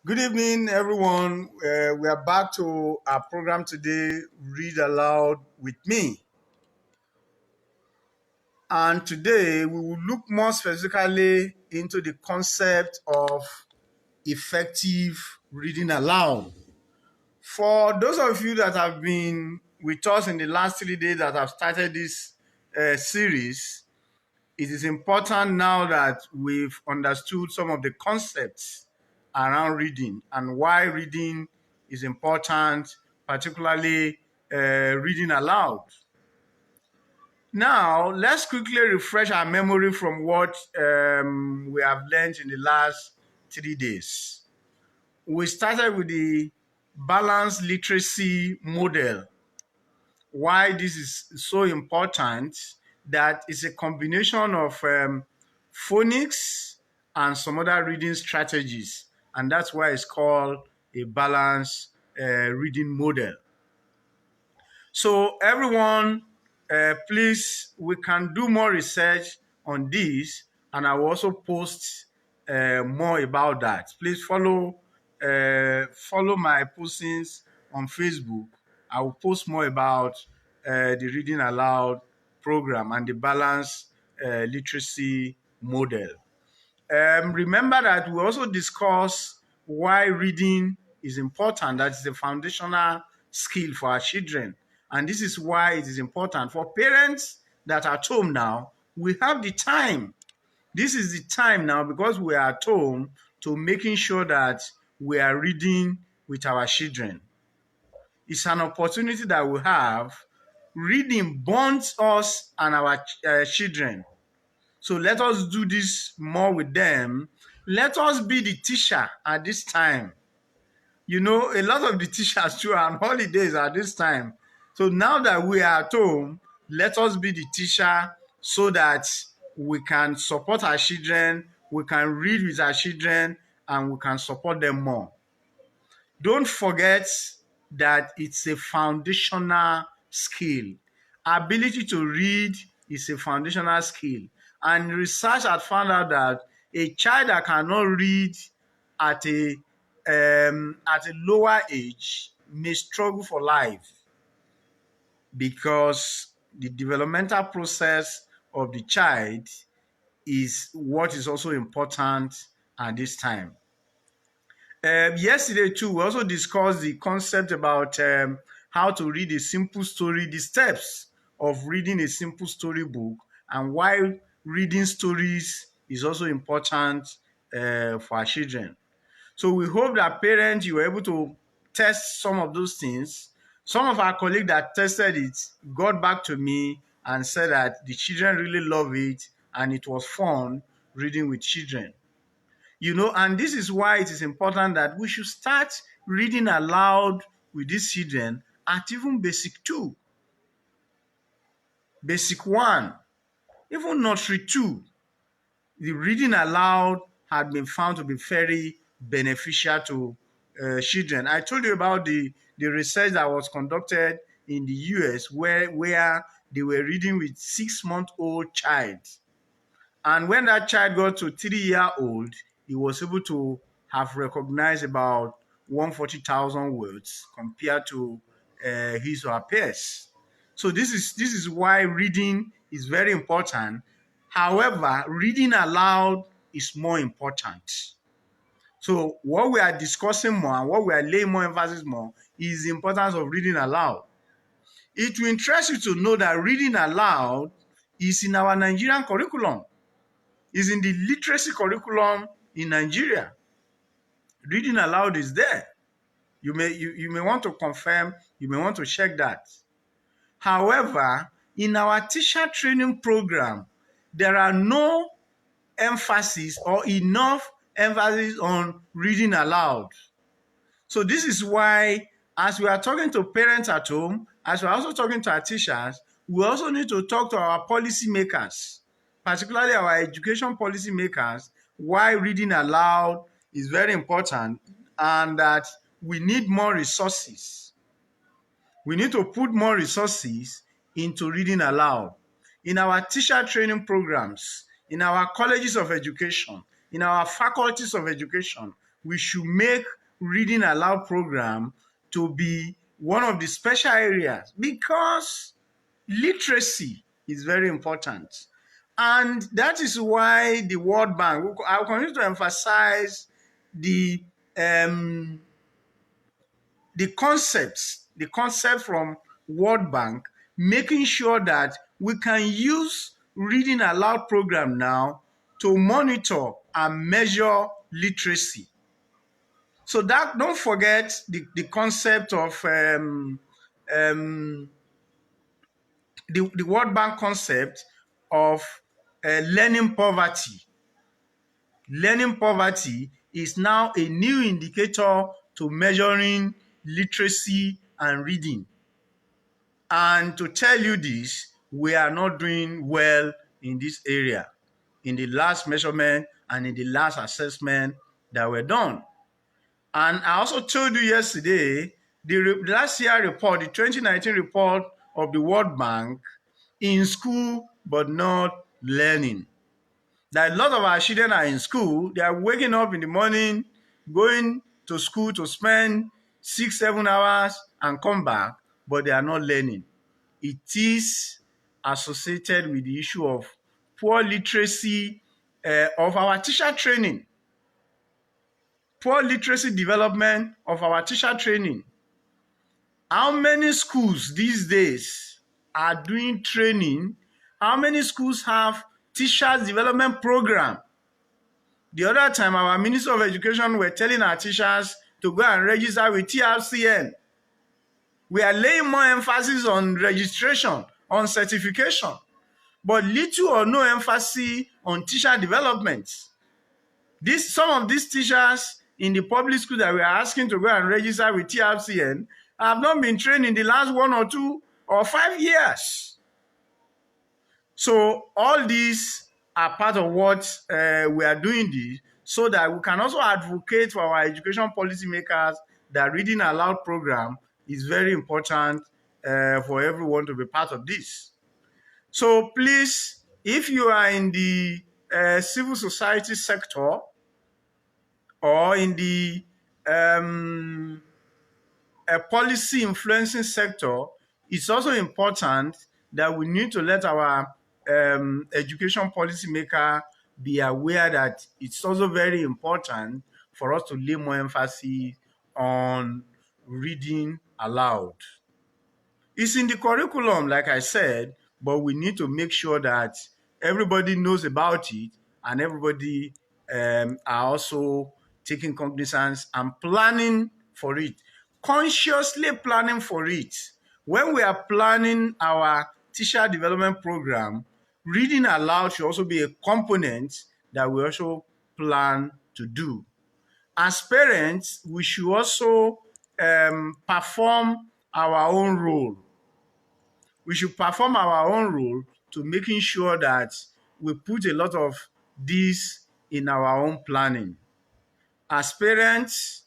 Good evening, everyone. We are back to our program today, Read Aloud with me. And today we will look more specifically into the concept of effective reading aloud. For those of you that have been with us in the last 3 days that have started this series, it is important now that we've understood some of the concepts around reading and why reading is important, particularly reading aloud. Now, let's quickly refresh our memory from what we have learned in the last 3 days. We started with the balanced literacy model, why this is so important, that it's a combination of phonics and some other reading strategies, and that's why it's called a balanced reading model. So everyone, please, we can do more research on this, and I will also post more about that. Please follow my postings on Facebook. I will post more about the Reading Aloud program and the balanced literacy model. Remember that we also discuss why reading is important. That is a foundational skill for our children. And this is why it is important for parents that are at home now. We have the time. This is the time now, because we are at home, to making sure that we are reading with our children. It's an opportunity that we have. Reading bonds us and our children. So let us do this more with them. Let us be the teacher at this time. You know, a lot of the teachers too are on holidays at this time. So now that we are at home, let us be the teacher so that we can support our children, we can read with our children, and we can support them more. Don't forget that it's a foundational skill. Ability to read is a foundational skill. And research had found out that a child that cannot read at a lower age may struggle for life, because the developmental process of the child is what is also important at this time. Yesterday too, we also discussed the concept about how to read a simple story, the steps of reading a simple story book, and why reading stories is also important for our children. So we hope that parents, you were able to test some of those things. Some of our colleagues that tested it got back to me and said that the children really love it and it was fun reading with children. You know, and this is why it is important that we should start reading aloud with these children at even basic 2, basic 1, even nursery 2. The reading aloud had been found to be very beneficial to children. I told you about the research that was conducted in the US where they were reading with 6-month-old child. And when that child got to 3-year-old, he was able to have recognized about 140,000 words compared to his or her peers. So this is why reading is very important. However, reading aloud is more important. So what we are discussing more and what we are laying more emphasis more is the importance of reading aloud. It will interest you to know that reading aloud is in our Nigerian curriculum, is in the literacy curriculum in Nigeria. Reading aloud is there. You may want to confirm, you may want to check that. However, in our teacher training program, there are no emphasis or enough emphasis on reading aloud. So this is why, as we are talking to parents at home, as we're also talking to our teachers, we also need to talk to our policy makers, particularly our education policy makers, why reading aloud is very important and that we need more resources. We need to put more resources into reading aloud in our teacher training programs, in our colleges of education, in our faculties of education, we should make reading aloud program to be one of the special areas because literacy is very important. And that is why the World Bank, I will continue to emphasize the um, the concept from World Bank, making sure that we can use reading aloud program now to monitor and measure literacy. So that don't forget the concept of um, the World Bank concept of learning poverty. Learning poverty is now a new indicator to measuring literacy and reading. And to tell you this, we are not doing well in this area, in the last measurement and in the last assessment that were done. And I also told you yesterday, the last year report, the 2019 report of the World Bank, in school but not learning. That a lot of our children are in school, they are waking up in the morning, going to school to spend 6, 7 hours and come back, but they are not learning. It is associated with the issue of poor literacy of our teacher training, poor literacy development of our teacher training. How many schools these days are doing training? How many schools have teachers development program? The other time, our Minister of Education were telling our teachers to go and register with TRCN. We are laying more emphasis on registration, on certification, but little or no emphasis on teacher development. Some of these teachers in the public school that we are asking to go and register with TRCN have not been trained in the last 1 or 2 or 5 years. So all these are part of what we are doing this so that we can also advocate for our education policymakers that reading aloud program is very important for everyone to be part of this. So please, if you are in the civil society sector or in the policy influencing sector, it's also important that we need to let our education policymaker be aware that it's also very important for us to lay more emphasis on reading aloud. It's in the curriculum, like I said, but we need to make sure that everybody knows about it and everybody are also taking cognizance and planning for it, consciously planning for it. When we are planning our teacher development program, reading aloud should also be a component that we also plan to do. As parents, we should also perform our own role. We should perform our own role to making sure that we put a lot of this in our own planning. As parents,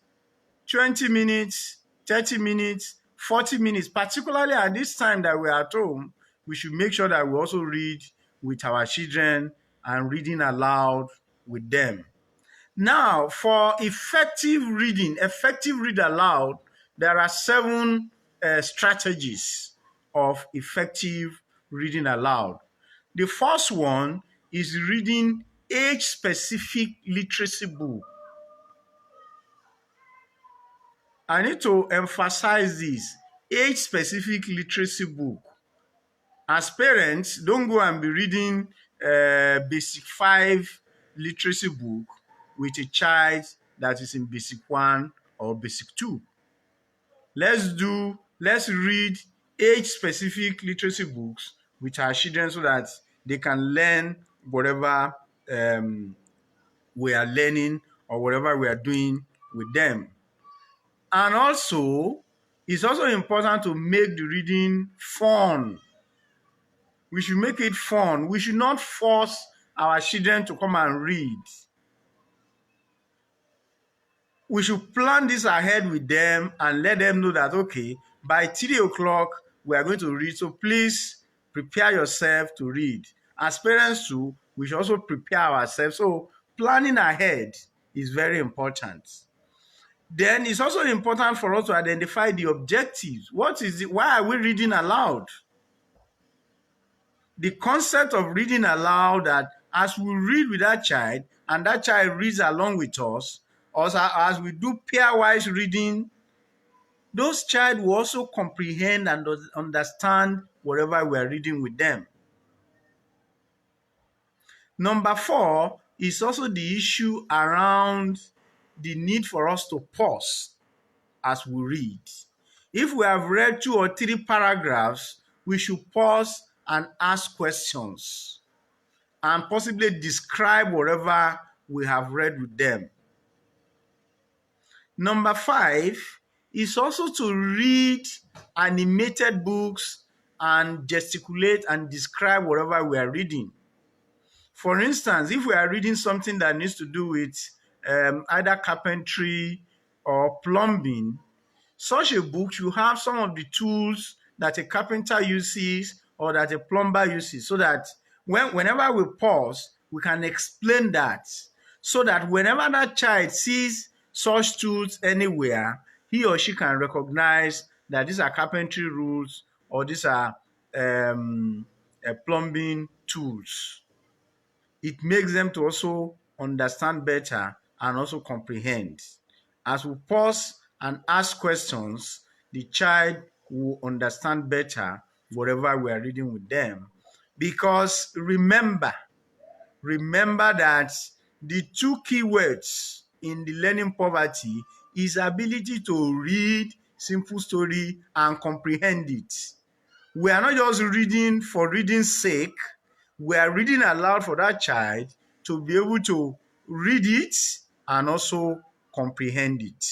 20 minutes, 30 minutes, 40 minutes, particularly at this time that we're at home, we should make sure that we also read with our children and reading aloud with them. Now, for effective read aloud, there are 7 strategies of effective reading aloud. The first one is reading age-specific literacy book. I need to emphasize this, age-specific literacy book. As parents, don't go and be reading basic 5 literacy book with a child that is in basic 1 or basic 2. Let's read age-specific literacy books with our children so that they can learn whatever we are learning or whatever we are doing with them. And also, it's also important to make the reading fun. We should make it fun. We should not force our children to come and read. We should plan this ahead with them and let them know that, okay, by 3 o'clock, we are going to read. So please prepare yourself to read. As parents too, we should also prepare ourselves. So planning ahead is very important. Then it's also important for us to identify the objectives. What is it? Why are we reading aloud? The concept of reading aloud, that as we read with that child and that child reads along with us, also as we do pairwise reading, those child will also comprehend and understand whatever we are reading with them. Number 4 is also the issue around the need for us to pause as we read. If we have read 2 or 3 paragraphs, we should pause and ask questions and possibly describe whatever we have read with them. Number 5 is also to read animated books and gesticulate and describe whatever we are reading. For instance, if we are reading something that needs to do with either carpentry or plumbing, such a book should have some of the tools that a carpenter uses or that a plumber uses, so that whenever we pause, we can explain that, so that whenever that child sees such tools anywhere, he or she can recognize that these are carpentry rules or these are plumbing tools. It makes them to also understand better and also comprehend. As we pause and ask questions, the child will understand better whatever we are reading with them. Because remember that the 2 key words in the learning poverty is ability to read simple story and comprehend it. We are not just reading for reading's sake. We are reading aloud for that child to be able to read it and also comprehend it.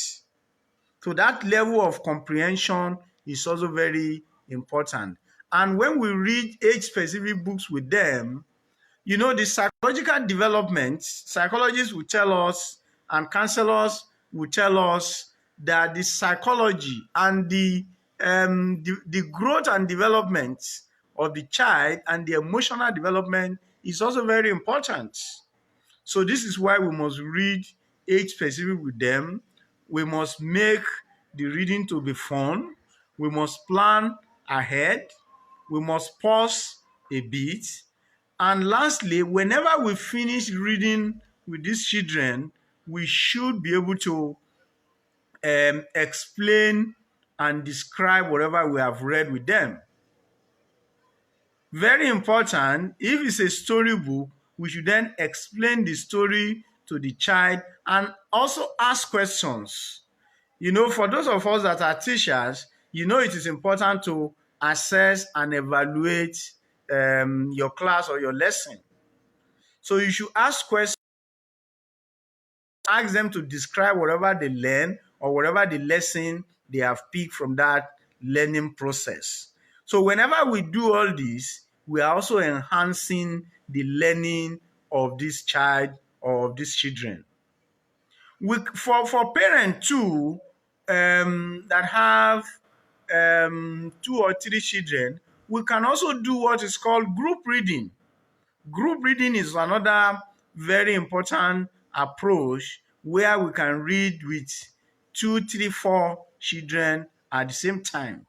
So that level of comprehension is also very important. And when we read age-specific books with them, the psychological development, psychologists will tell us and counselors will tell us that the psychology and the growth and development of the child and the emotional development is also very important. So this is why we must read age specific with them. We must make the reading to be fun. We must plan ahead. We must pause a bit. And lastly, whenever we finish reading with these children, we should be able to explain and describe whatever we have read with them. Very important, if it's a storybook, we should then explain the story to the child and also ask questions. For those of us that are teachers, it is important to assess and evaluate your class or your lesson. So you should ask questions, ask them to describe whatever they learn or whatever the lesson they have picked from that learning process. So whenever we do all this, we are also enhancing the learning of this child or of these children. For parents too, that have 2 or 3 children, we can also do what is called group reading. Group reading is another very important approach where we can read with 2, 3, 4 children at the same time,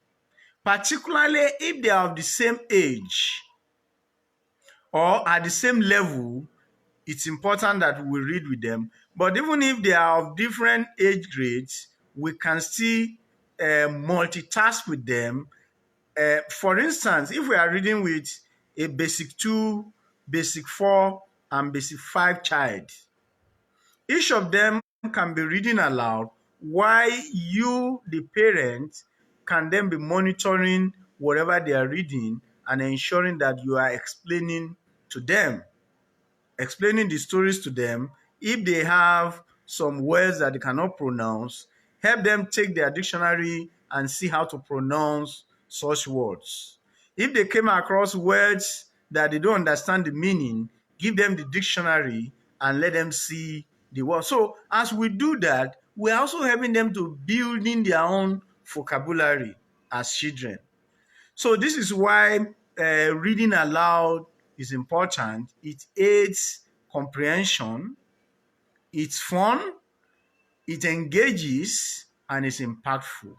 particularly if they are of the same age or at the same level. It's important that we read with them. But even if they are of different age grades, we can still multitask with them. For instance, if we are reading with a basic 2, basic 4, and basic 5 child, each of them can be reading aloud while you, the parent, can then be monitoring whatever they are reading and ensuring that you are explaining to them, explaining the stories to them. If they have some words that they cannot pronounce, help them take their dictionary and see how to pronounce such words. If they came across words that they don't understand the meaning, give them the dictionary and let them see the word. So as we do that, we're also helping them to build in their own vocabulary as children. So this is why reading aloud is important. It aids comprehension. It's fun, it engages, and it's impactful.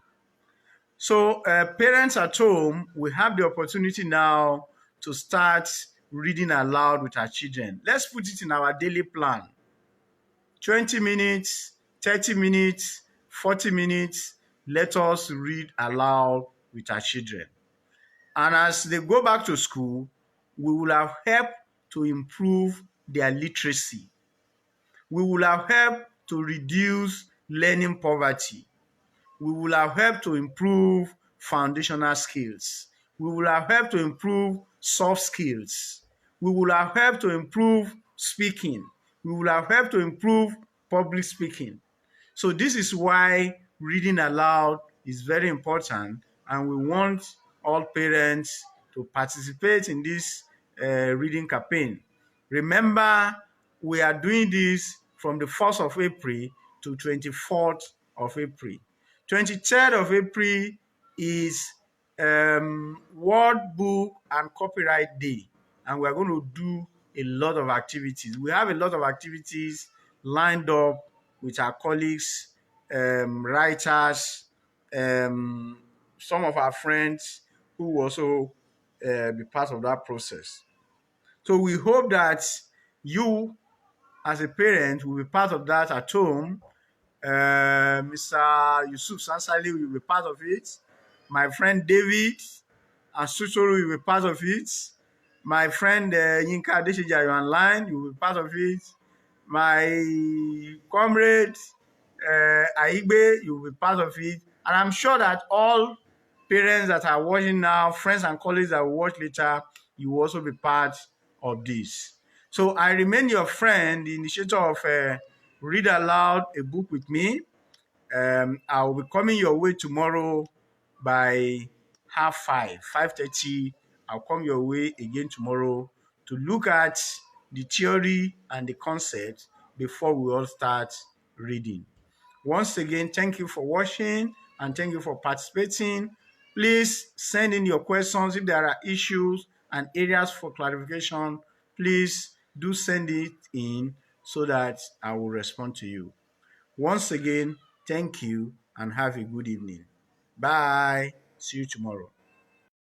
So, parents at home, we have the opportunity now to start reading aloud with our children. Let's put it in our daily plan. 20 minutes, 30 minutes, 40 minutes, let us read aloud with our children. And as they go back to school, we will have helped to improve their literacy. We will have helped to reduce learning poverty. We will have helped to improve foundational skills. We will have helped to improve soft skills. We will have helped to improve speaking. We will have helped to improve public speaking. So this is why reading aloud is very important, and we want all parents to participate in this reading campaign. Remember, we are doing this from the 1st of April to 24th of April. 23rd of April is World Book and Copyright Day, and we are going to do a lot of activities. We have a lot of activities lined up with our colleagues, writers, some of our friends who will also be part of that process. So we hope that you, as a parent, will be part of that at home. Mr. Yusuf Sansali will be part of it. My friend David Asutoru will be part of it. My friend Yinka Adesija, you're online, you will be part of it. My comrade Aigbe, you will be part of it. And I'm sure that all parents that are watching now, friends and colleagues that will watch later, you will also be part of this. So I remain your friend, the initiator of Read Aloud, a book with me. I will be coming your way tomorrow by 5:30, 5:30. I'll come your way again tomorrow to look at the theory and the concept before we all start reading. Once again, thank you for watching and thank you for participating. Please send in your questions. If there are issues and areas for clarification, please do send it in so that I will respond to you. Once again, thank you and have a good evening. Bye. See you tomorrow.